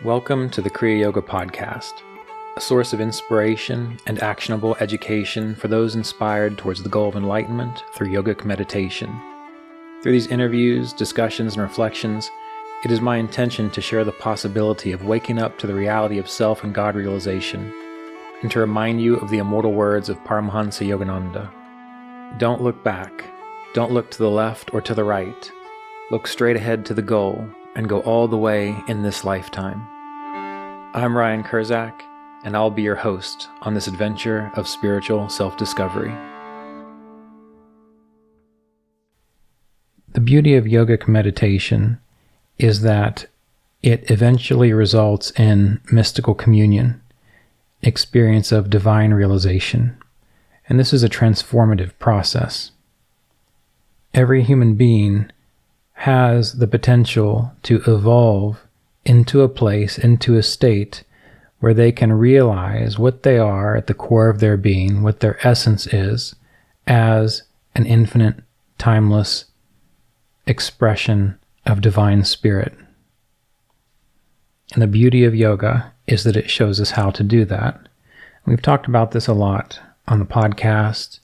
Welcome to the Kriya Yoga Podcast, a source of inspiration and actionable education for those inspired towards the goal of enlightenment through yogic meditation. Through these interviews, discussions, and reflections, it is my intention to share the possibility of waking up to the reality of self and God realization, and to remind you of the immortal words of Paramahansa Yogananda. Don't look back. Don't look to the left or to the right. Look straight ahead to the goal and go all the way in this lifetime. I'm Ryan Kurczak, and I'll be your host on this adventure of spiritual self-discovery. The beauty of yogic meditation is that it eventually results in mystical communion, experience of divine realization, and this is a transformative process. Every human being has the potential to evolve into a place, into a state where they can realize what they are at the core of their being, what their essence is, as an infinite, timeless expression of divine spirit. And the beauty of yoga is that it shows us how to do that. We've talked about this a lot on the podcast,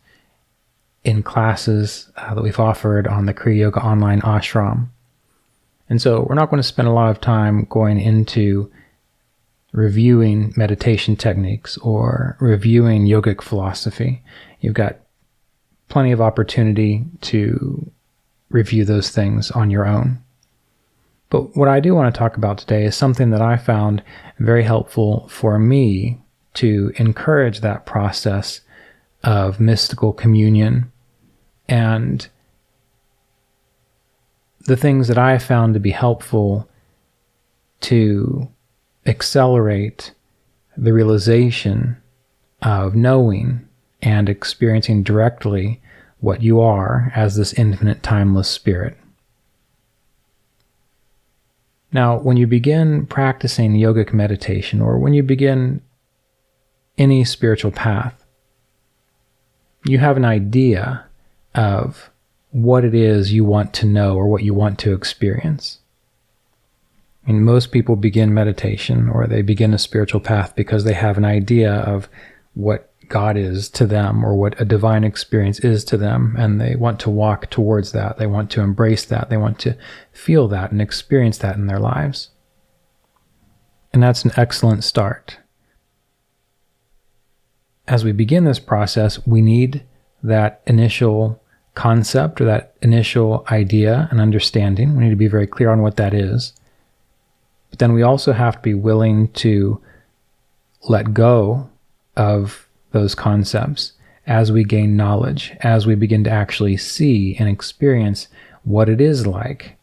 in classes that we've offered on the Kriya Yoga online ashram. And so we're not going to spend a lot of time going into reviewing meditation techniques or reviewing yogic philosophy. You've got plenty of opportunity to review those things on your own. But what I do want to talk about today is something that I found very helpful for me to encourage that process of mystical communion, and the things that I found to be helpful to accelerate the realization of knowing and experiencing directly what you are as this infinite, timeless spirit. Now, when you begin practicing yogic meditation, or when you begin any spiritual path, you have an idea of what it is you want to know or what you want to experience. And most people begin meditation or they begin a spiritual path because they have an idea of what God is to them or what a divine experience is to them, and they want to walk towards that. They want to embrace that. They want to feel that and experience that in their lives. And that's an excellent start. As we begin this process, we need that initial concept or that initial idea and understanding. We need to be very clear on what that is. But then we also have to be willing to let go of those concepts as we gain knowledge, as we begin to actually see and experience what it is like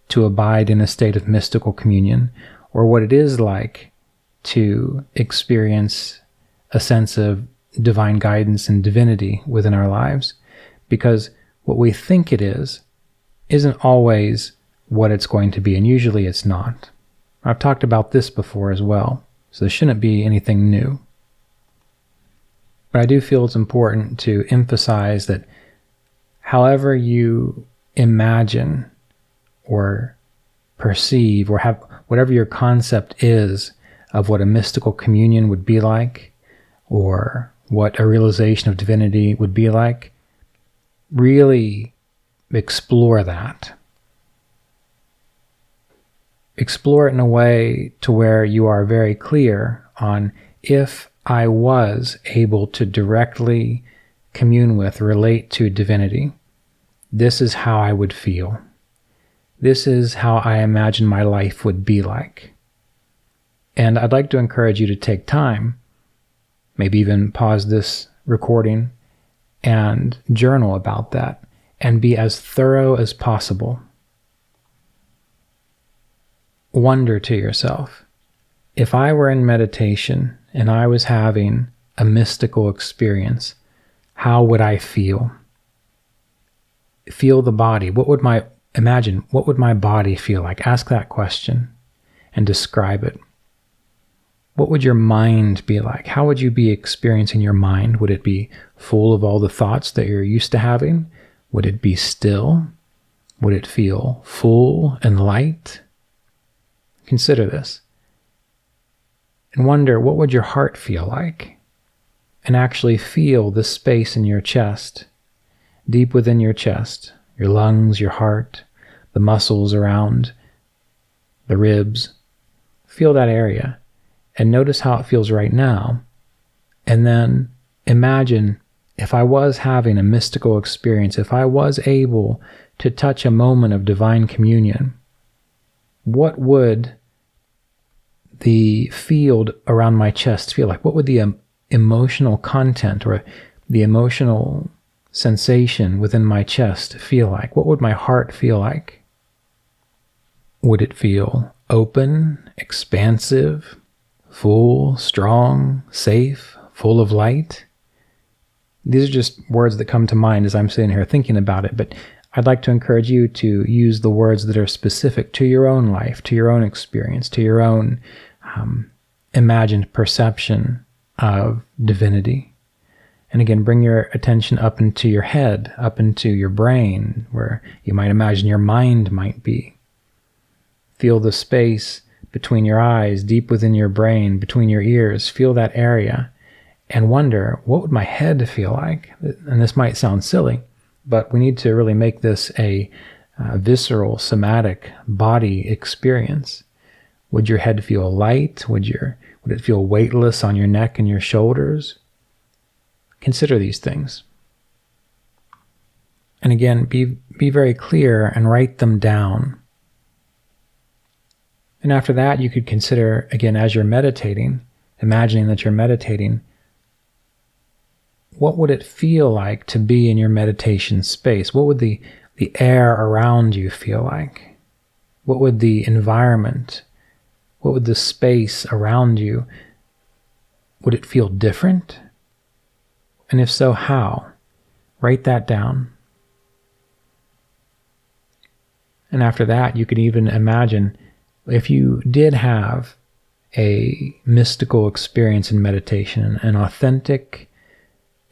to abide in a state of mystical communion, or what it is like to experience a sense of divine guidance and divinity within our lives. Because what we think it is isn't always what it's going to be, and usually it's not. I've talked about this before as well, so there shouldn't be anything new. But I do feel it's important to emphasize that however you imagine or perceive or have whatever your concept is of what a mystical communion would be like, or what a realization of divinity would be like, really explore that. Explore it in a way to where you are very clear on, if I was able to directly commune with, relate to divinity, this is how I would feel. This is how I imagine my life would be like. And I'd like to encourage you to take time, maybe even pause this recording and journal about that, and be as thorough as possible. Wonder to yourself, if I were in meditation and I was having a mystical experience, how would I feel? Feel the body. What would my body feel like? Ask that question and describe it. What would your mind be like? How would you be experiencing your mind? Would it be full of all the thoughts that you're used to having? Would it be still? Would it feel full and light? Consider this. And wonder, what would your heart feel like? And actually feel the space in your chest, deep within your chest, your lungs, your heart, the muscles around the ribs. Feel that area and notice how it feels right now. And then imagine if I was having a mystical experience, if I was able to touch a moment of divine communion, what would the field around my chest feel like? What would the emotional content or the emotional sensation within my chest feel like? What would my heart feel like? Would it feel open, expansive, full, strong, safe, full of light? These are just words that come to mind as I'm sitting here thinking about it, but I'd like to encourage you to use the words that are specific to your own life, to your own experience, to your own imagined perception of divinity. And again, bring your attention up into your head, up into your brain, where you might imagine your mind might be. Feel the space between your eyes, deep within your brain, between your ears. Feel that area and wonder, what would my head feel like? And this might sound silly, but we need to really make this a visceral, somatic body experience. Would your head feel light? Would it feel weightless on your neck and your shoulders? Consider these things. And again, be very clear and write them down. And after that, you could consider, again, as you're meditating, imagining that you're meditating, what would it feel like to be in your meditation space? What would the air around you feel like? What would the environment, what would the space around you, would it feel different? And if so, how? Write that down. And after that, you could even imagine if you did have a mystical experience in meditation, an authentic,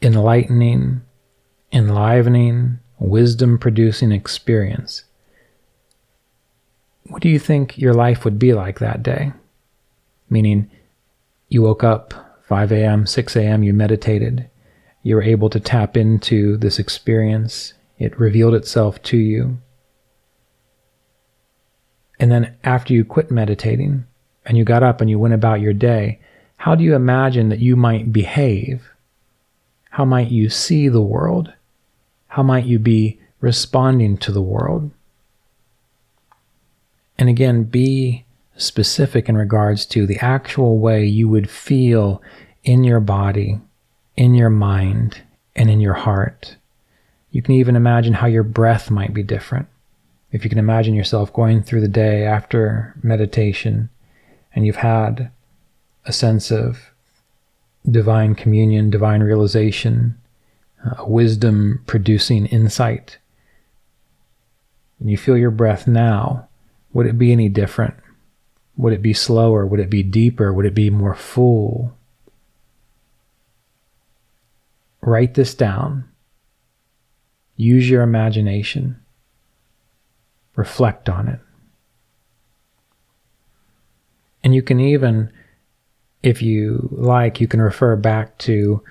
enlightening, enlivening, wisdom-producing experience, what do you think your life would be like that day? Meaning, you woke up 5 a.m., 6 a.m., you meditated, you were able to tap into this experience, it revealed itself to you. And then after you quit meditating and you got up and you went about your day, how do you imagine that you might behave? How might you see the world? How might you be responding to the world? And again, be specific in regards to the actual way you would feel in your body, in your mind, and in your heart. You can even imagine how your breath might be different. If you can imagine yourself going through the day after meditation and you've had a sense of divine communion, divine realization, wisdom producing insight, and you feel your breath now, would it be any different? Would it be slower? Would it be deeper? Would it be more full? Write this down. Use your imagination. Reflect on it. And you can even, if you like, you can refer back to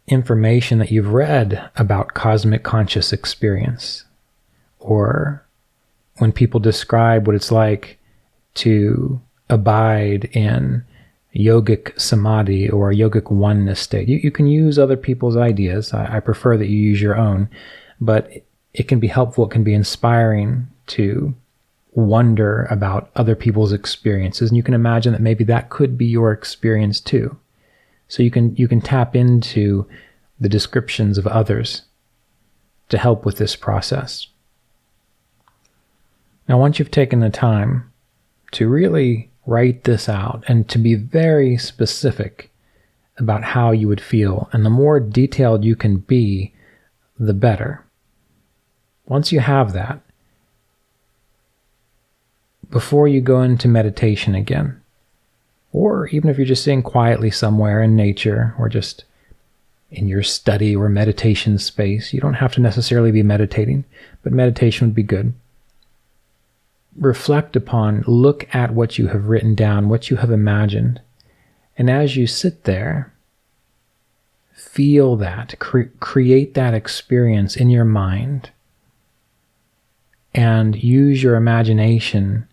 information that you've read about cosmic conscious experience, or when people describe what it's like to abide in yogic samadhi or yogic oneness state. You can use other people's ideas. I prefer that you use your own, but it can be helpful, it can be inspiring to wonder about other people's experiences. And you can imagine that maybe that could be your experience too. So you can tap into the descriptions of others to help with this process. Now, once you've taken the time to really write this out and to be very specific about how you would feel, and the more detailed you can be, the better. Once you have that, before you go into meditation again, or even if you're just sitting quietly somewhere in nature or just in your study or meditation space, you don't have to necessarily be meditating, but meditation would be good. reflect upon, look at what you have written down, what you have imagined. And as you sit there, feel that, create that experience in your mind, and use your imagination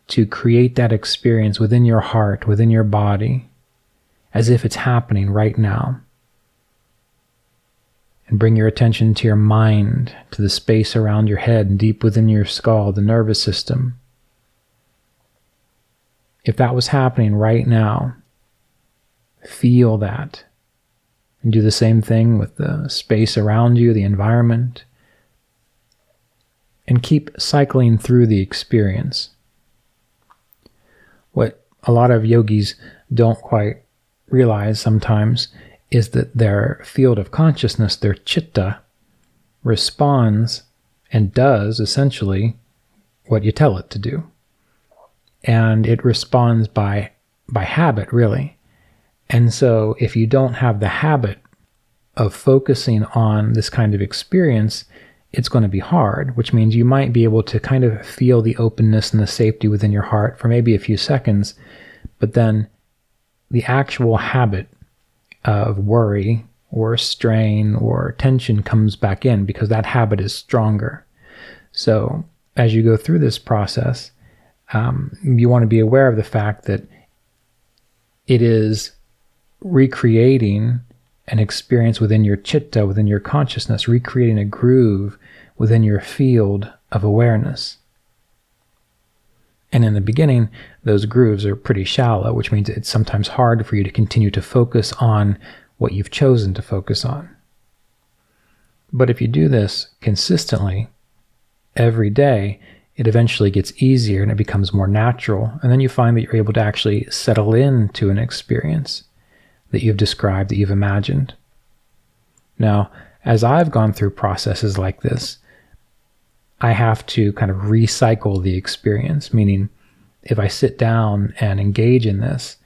to create that experience within your heart, within your body, as if it's happening right now. And bring your attention to your mind, to the space around your head and deep within your skull, the nervous system. If that was happening right now, feel that. And do the same thing with the space around you, the environment. And keep cycling through the experience. What a lot of yogis don't quite realize sometimes is that their field of consciousness, their chitta, responds and does essentially what you tell it to do. And it responds by habit, really. And so if you don't have the habit of focusing on this kind of experience, it's going to be hard, which means you might be able to kind of feel the openness and the safety within your heart for maybe a few seconds, but then the actual habit of worry or strain or tension comes back in because that habit is stronger. So as you go through this process, you want to be aware of the fact that it is recreating an experience within your chitta, within your consciousness, recreating a groove within your field of awareness. And in the beginning, those grooves are pretty shallow, which means it's sometimes hard for you to continue to focus on what you've chosen to focus on. But if you do this consistently, every day, it eventually gets easier and it becomes more natural. And then you find that you're able to actually settle into an experience that you've described, that you've imagined. Now, as I've gone through processes like this, I have to kind of recycle the experience, meaning if I sit down and engage in this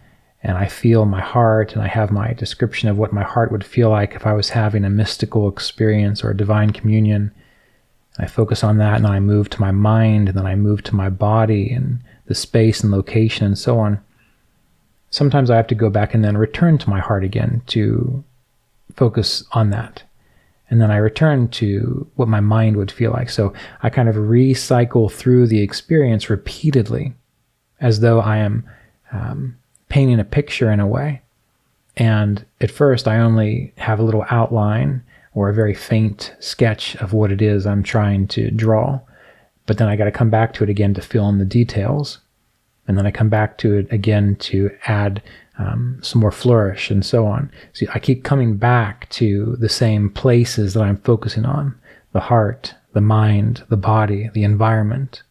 and I feel my heart and I have my description of what my heart would feel like if I was having a mystical experience or a divine communion, I focus on that and then I move to my mind and then I move to my body and the space and location and so on. Sometimes I have to go back and then return to my heart again to focus on that. And then I return to what my mind would feel like. So I kind of recycle through the experience repeatedly as though I am painting a picture in a way. And at first I only have a little outline or a very faint sketch of what it is I'm trying to draw. But then I got to come back to it again to fill in the details. And then I come back to it again to add some more flourish and so on. So I keep coming back to the same places that I'm focusing on: the heart, the mind, the body, the environment.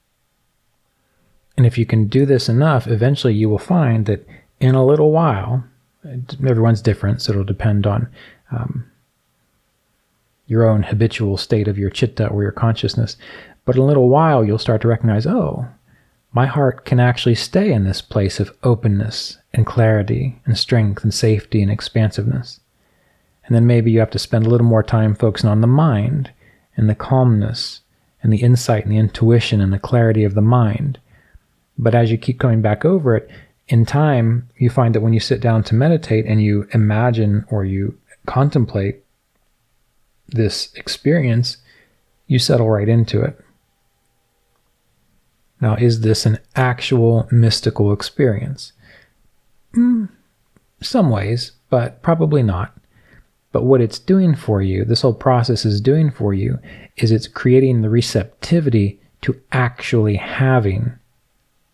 And if you can do this enough, eventually you will find that in a little while, everyone's different, so it'll depend on your own habitual state of your chitta or your consciousness. But in a little while, you'll start to recognize, oh, my heart can actually stay in this place of openness and clarity and strength and safety and expansiveness. And then maybe you have to spend a little more time focusing on the mind and the calmness and the insight and the intuition and the clarity of the mind. But as you keep coming back over it, in time, you find that when you sit down to meditate and you imagine or you contemplate this experience, you settle right into it. Now, is this an actual mystical experience? Some ways, but probably not. But what it's doing for you, this whole process is doing for you, is it's creating the receptivity to actually having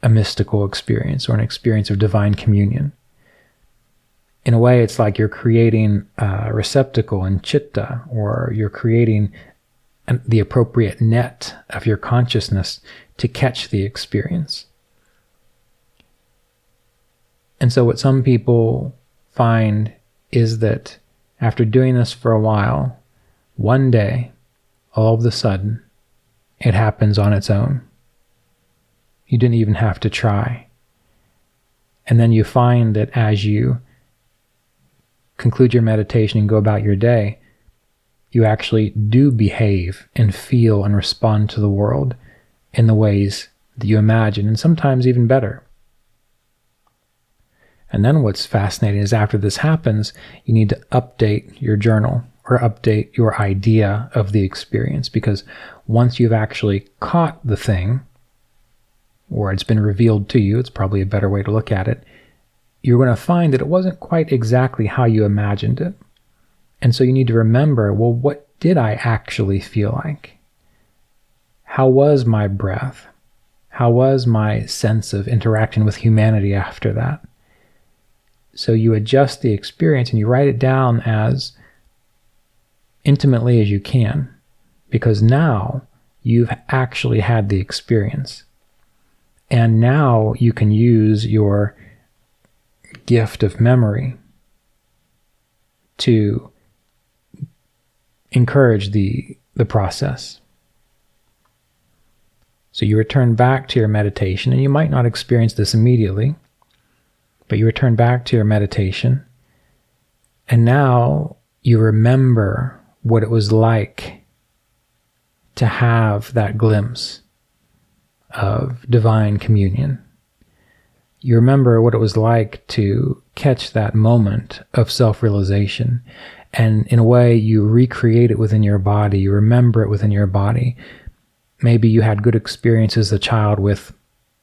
a mystical experience or an experience of divine communion. In a way, it's like you're creating a receptacle in chitta, or you're creating the appropriate net of your consciousness to catch the experience. And so what some people find is that after doing this for a while, one day, all of a sudden, it happens on its own. You didn't even have to try. And then you find that as you conclude your meditation and go about your day, you actually do behave and feel and respond to the world in the ways that you imagine, and sometimes even better. And then what's fascinating is after this happens, you need to update your journal or update your idea of the experience, because once you've actually caught the thing, or it's been revealed to you, it's probably a better way to look at it, you're going to find that it wasn't quite exactly how you imagined it. And so you need to remember, well, what did I actually feel like? How was my breath? How was my sense of interaction with humanity after that? So you adjust the experience and you write it down as intimately as you can, because now you've actually had the experience. And now you can use your gift of memory to encourage the process. So you return back to your meditation, and you might not experience this immediately, but you return back to your meditation, and now you remember what it was like to have that glimpse of divine communion. You remember what it was like to catch that moment of self-realization, and in a way you recreate it within your body, you remember it within your body. Maybe you had good experiences as a child with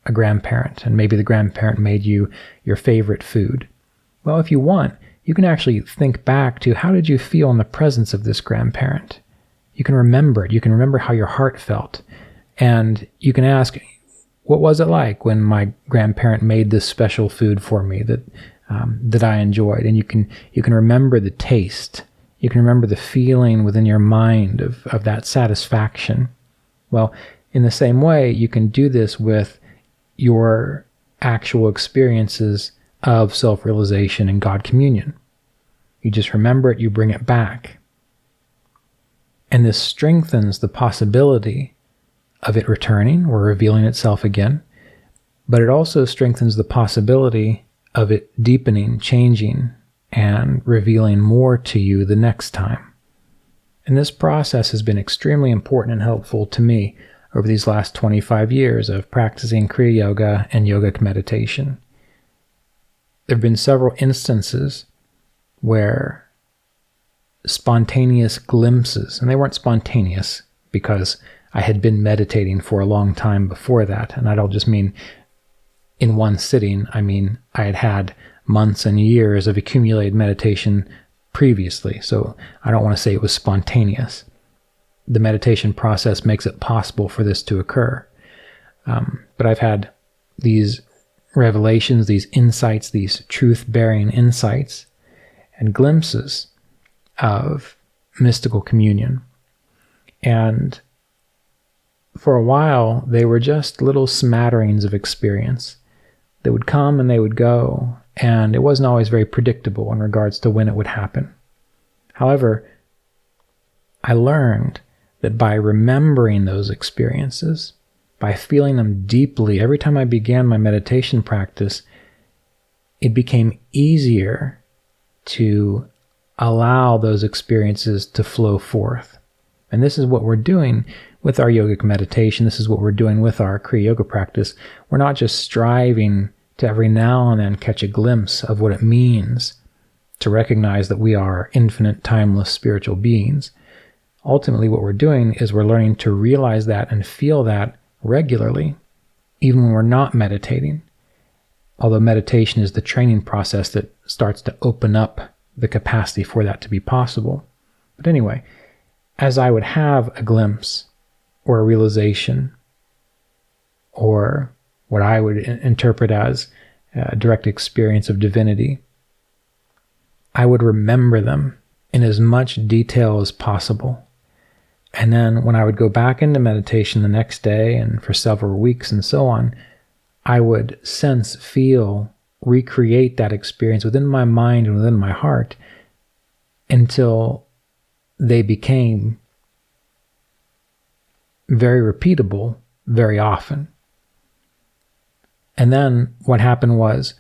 a grandparent, and maybe the grandparent made you your favorite food. Well, if you want, you can actually think back to how did you feel in the presence of this grandparent. You can remember it. You can remember how your heart felt. And you can ask, what was it like when my grandparent made this special food for me that I enjoyed? And you can remember the taste. You can remember the feeling within your mind of that satisfaction. Well, in the same way, you can do this with your actual experiences of self-realization and God communion. You just remember it, you bring it back. And this strengthens the possibility of it returning or revealing itself again, but it also strengthens the possibility of it deepening, changing, and revealing more to you the next time. And this process has been extremely important and helpful to me over these last 25 years of practicing Kriya Yoga and yogic meditation. There have been several instances where spontaneous glimpses, and they weren't spontaneous because I had been meditating for a long time before that, and I don't just mean in one sitting, I mean I had had months and years of accumulated meditation previously, so I don't want to say it was spontaneous. The meditation process makes it possible for this to occur. But I've had these revelations, these insights, these truth-bearing insights and glimpses of mystical communion. And for a while, they were just little smatterings of experience. They would come and they would go, and it wasn't always very predictable in regards to when it would happen. However, I learned that by remembering those experiences, by feeling them deeply, every time I began my meditation practice, it became easier to allow those experiences to flow forth. And this is what we're doing with our yogic meditation. This is what we're doing with our Kriya Yoga practice. We're not just striving to every now and then catch a glimpse of what it means to recognize that we are infinite, timeless spiritual beings. Ultimately, what we're doing is we're learning to realize that and feel that regularly, even when we're not meditating. Although meditation is the training process that starts to open up the capacity for that to be possible. But anyway, as I would have a glimpse or a realization or what I would interpret as a direct experience of divinity, I would remember them in as much detail as possible. And then when I would go back into meditation the next day and for several weeks and so on, I would sense, feel, recreate that experience within my mind and within my heart until they became very repeatable very often. And then what happened was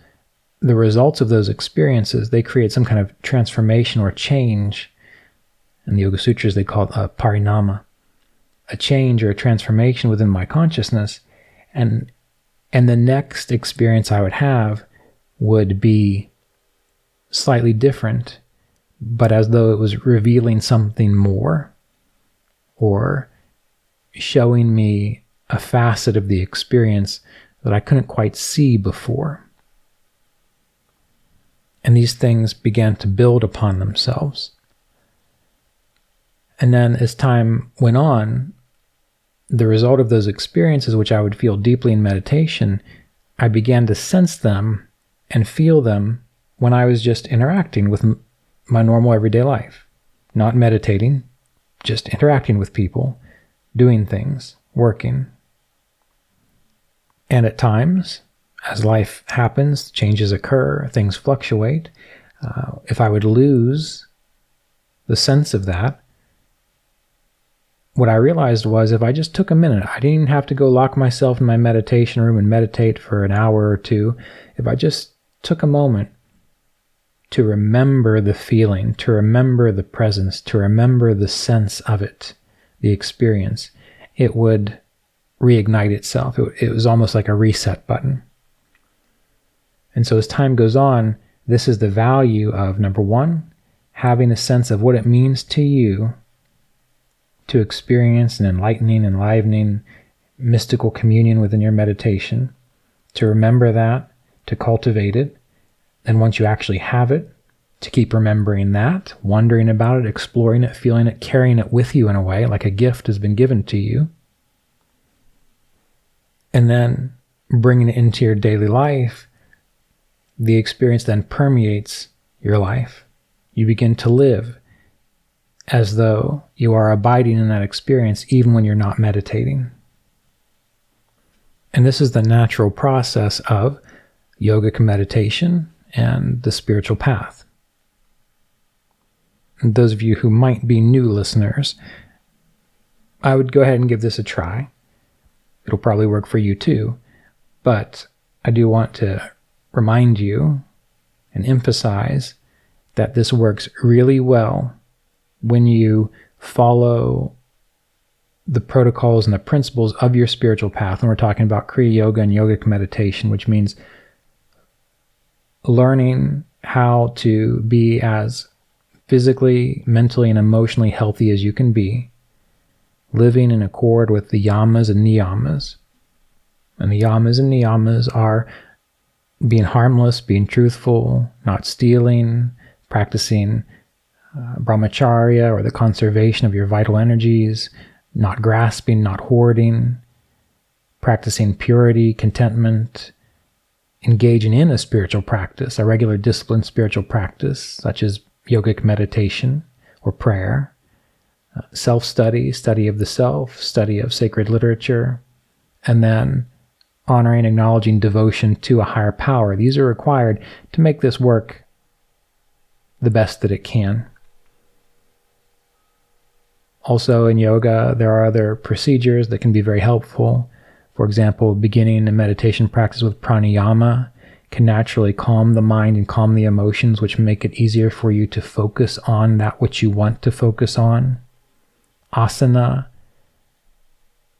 the results of those experiences, they create some kind of transformation or change. In the Yoga Sutras, they call it a parinama, a change or a transformation within my consciousness. And the next experience I would have would be slightly different, but as though it was revealing something more or showing me a facet of the experience that I couldn't quite see before. And these things began to build upon themselves. And then as time went on, the result of those experiences, which I would feel deeply in meditation, I began to sense them and feel them when I was just interacting with my normal everyday life. Not meditating, just interacting with people, doing things, working. And at times, as life happens, changes occur, things fluctuate. If I would lose the sense of that, what I realized was if I just took a minute, I didn't even have to go lock myself in my meditation room and meditate for an hour or two. If I just took a moment to remember the feeling, to remember the presence, to remember the sense of it, the experience, it would reignite itself. It was almost like a reset button. And so as time goes on, this is the value of, number one, having a sense of what it means to you to experience an enlightening, enlivening, mystical communion within your meditation, to remember that, to cultivate it, and once you actually have it, to keep remembering that, wondering about it, exploring it, feeling it, carrying it with you in a way, like a gift has been given to you, and then bringing it into your daily life. The experience then permeates your life. You begin to live as though you are abiding in that experience even when you're not meditating. And this is the natural process of yogic meditation and the spiritual path. And those of you who might be new listeners, I would go ahead and give this a try. It'll probably work for you too, but I do want to remind you and emphasize that this works really well when you follow the protocols and the principles of your spiritual path. And we're talking about Kriya Yoga and yogic meditation, which means learning how to be as physically, mentally, and emotionally healthy as you can be, living in accord with the yamas and niyamas. And the yamas and niyamas are being harmless, being truthful, not stealing, practicing brahmacharya, or the conservation of your vital energies, not grasping, not hoarding, practicing purity, contentment, engaging in a spiritual practice, a regular disciplined spiritual practice, such as yogic meditation or prayer, self-study, study of the self, study of sacred literature, and then honoring, acknowledging devotion to a higher power. These are required to make this work the best that it can. Also in yoga, there are other procedures that can be very helpful. For example, beginning a meditation practice with pranayama can naturally calm the mind and calm the emotions, which make it easier for you to focus on that which you want to focus on. Asana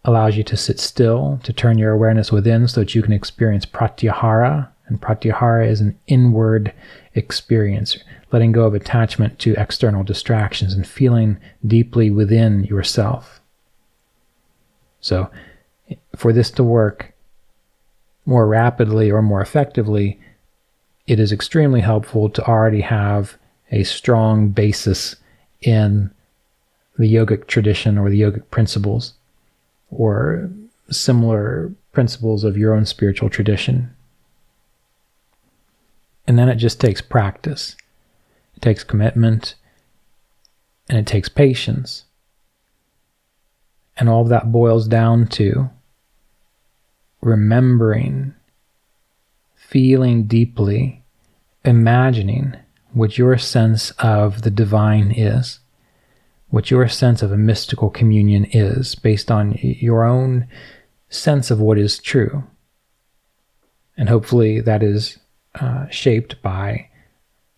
allows you to sit still, to turn your awareness within so that you can experience pratyahara. And pratyahara is an inward experience, letting go of attachment to external distractions and feeling deeply within yourself. So for this to work more rapidly or more effectively, it is extremely helpful to already have a strong basis in the yogic tradition or the yogic principles or similar principles of your own spiritual tradition. And then it just takes practice. It takes commitment, and it takes patience. And all of that boils down to remembering, feeling deeply, imagining what your sense of the divine is, what your sense of a mystical communion is, based on your own sense of what is true. And hopefully that is shaped by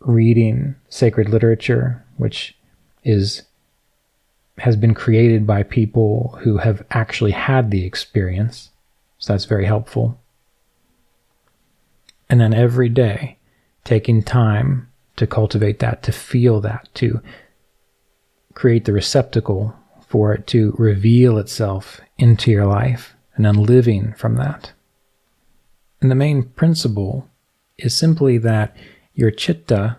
reading sacred literature, which has been created by people who have actually had the experience, So that's very helpful. And then every day, taking time to cultivate that, to feel that, to create the receptacle for it to reveal itself into your life, and then living from that. And the main principle is simply that your chitta,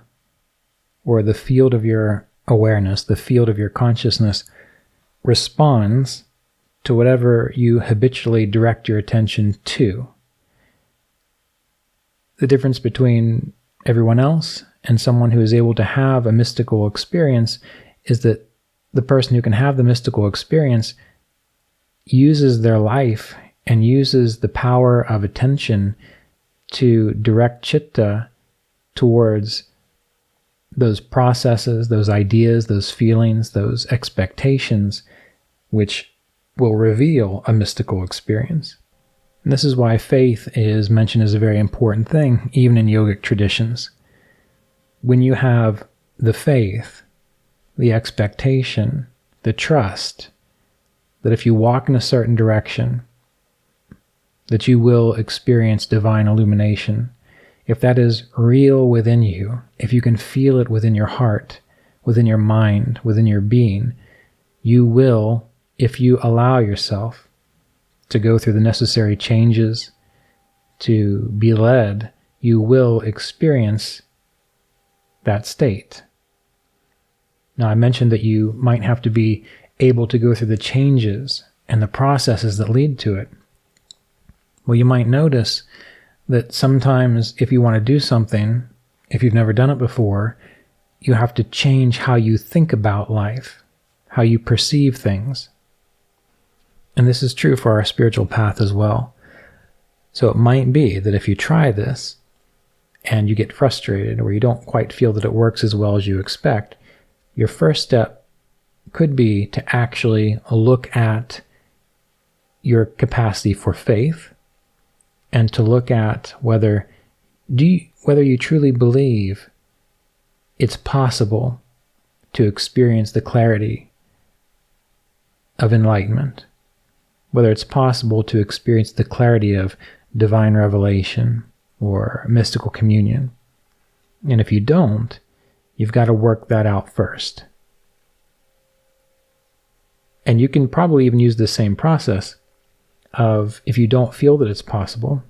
or the field of your awareness, the field of your consciousness, responds to whatever you habitually direct your attention to. The difference between everyone else and someone who is able to have a mystical experience is that the person who can have the mystical experience uses their life and uses the power of attention to direct chitta towards those processes, those ideas, those feelings, those expectations, which will reveal a mystical experience. And this is why faith is mentioned as a very important thing, even in yogic traditions. When you have the faith, the expectation, the trust, that if you walk in a certain direction, that you will experience divine illumination, if that is real within you, if you can feel it within your heart, within your mind, within your being, you will, if you allow yourself to go through the necessary changes, to be led, you will experience that state. Now, I mentioned that you might have to be able to go through the changes and the processes that lead to it. Well, you might notice that sometimes if you want to do something, if you've never done it before, you have to change how you think about life, how you perceive things. And this is true for our spiritual path as well. So it might be that if you try this and you get frustrated or you don't quite feel that it works as well as you expect, your first step could be to actually look at your capacity for faith and to look at whether you truly believe it's possible to experience the clarity of enlightenment, whether it's possible to experience the clarity of divine revelation or mystical communion. And if you don't, you've got to work that out first. And you can probably even use the same process of, if you don't feel that it's possible,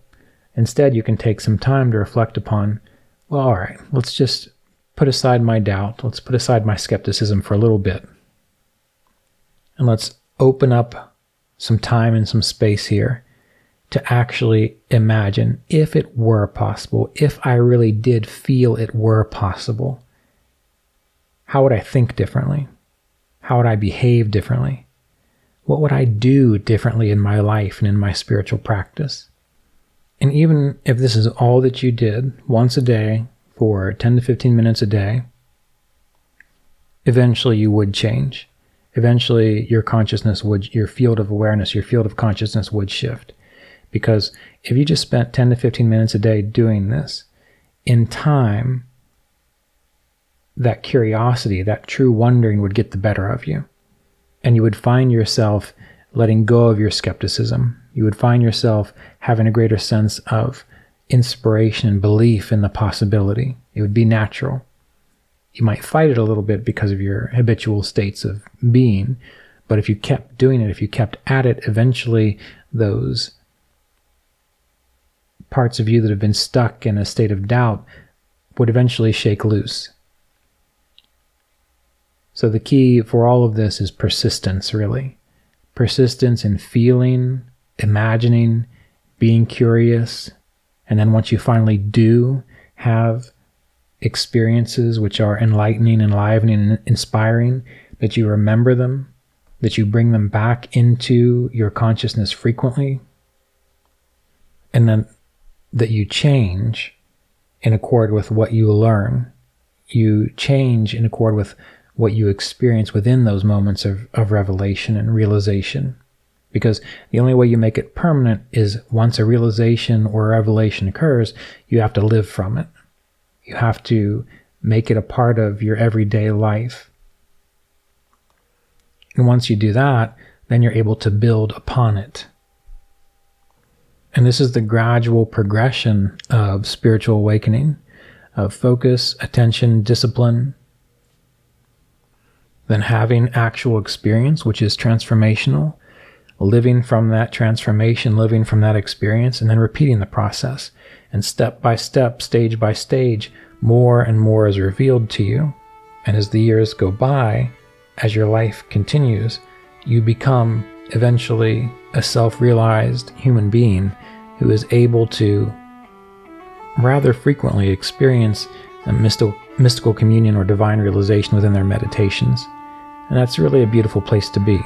instead you can take some time to reflect upon, well, all right, let's just put aside my doubt, let's put aside my skepticism for a little bit, and let's open up some time and some space here to actually imagine, if it were possible, if I really did feel it were possible, how would I think differently? How would I behave differently? What would I do differently in my life and in my spiritual practice? And even if this is all that you did once a day for 10 to 15 minutes a day, eventually you would change. Eventually your consciousness would, your field of awareness, your field of consciousness would shift. Because if you just spent 10 to 15 minutes a day doing this, in time, that curiosity, that true wondering would get the better of you. And you would find yourself letting go of your skepticism. You would find yourself having a greater sense of inspiration and belief in the possibility. It would be natural. You might fight it a little bit because of your habitual states of being, but if you kept doing it, if you kept at it, eventually those parts of you that have been stuck in a state of doubt would eventually shake loose. So the key for all of this is persistence, really. Persistence in feeling, imagining, being curious, and then once you finally do have experiences which are enlightening, enlivening, and inspiring, that you remember them, that you bring them back into your consciousness frequently, and then that you change in accord with what you learn. You change in accord with what you experience within those moments of revelation and realization. Because the only way you make it permanent is once a realization or a revelation occurs, you have to live from it. You have to make it a part of your everyday life. And once you do that, then you're able to build upon it. And this is the gradual progression of spiritual awakening, of focus, attention, discipline, then having actual experience, which is transformational, living from that transformation, living from that experience, and then repeating the process. And step by step, stage by stage, more and more is revealed to you. And as the years go by, as your life continues, you become eventually a self-realized human being who is able to rather frequently experience a mystical communion or divine realization within their meditations. And that's really a beautiful place to be.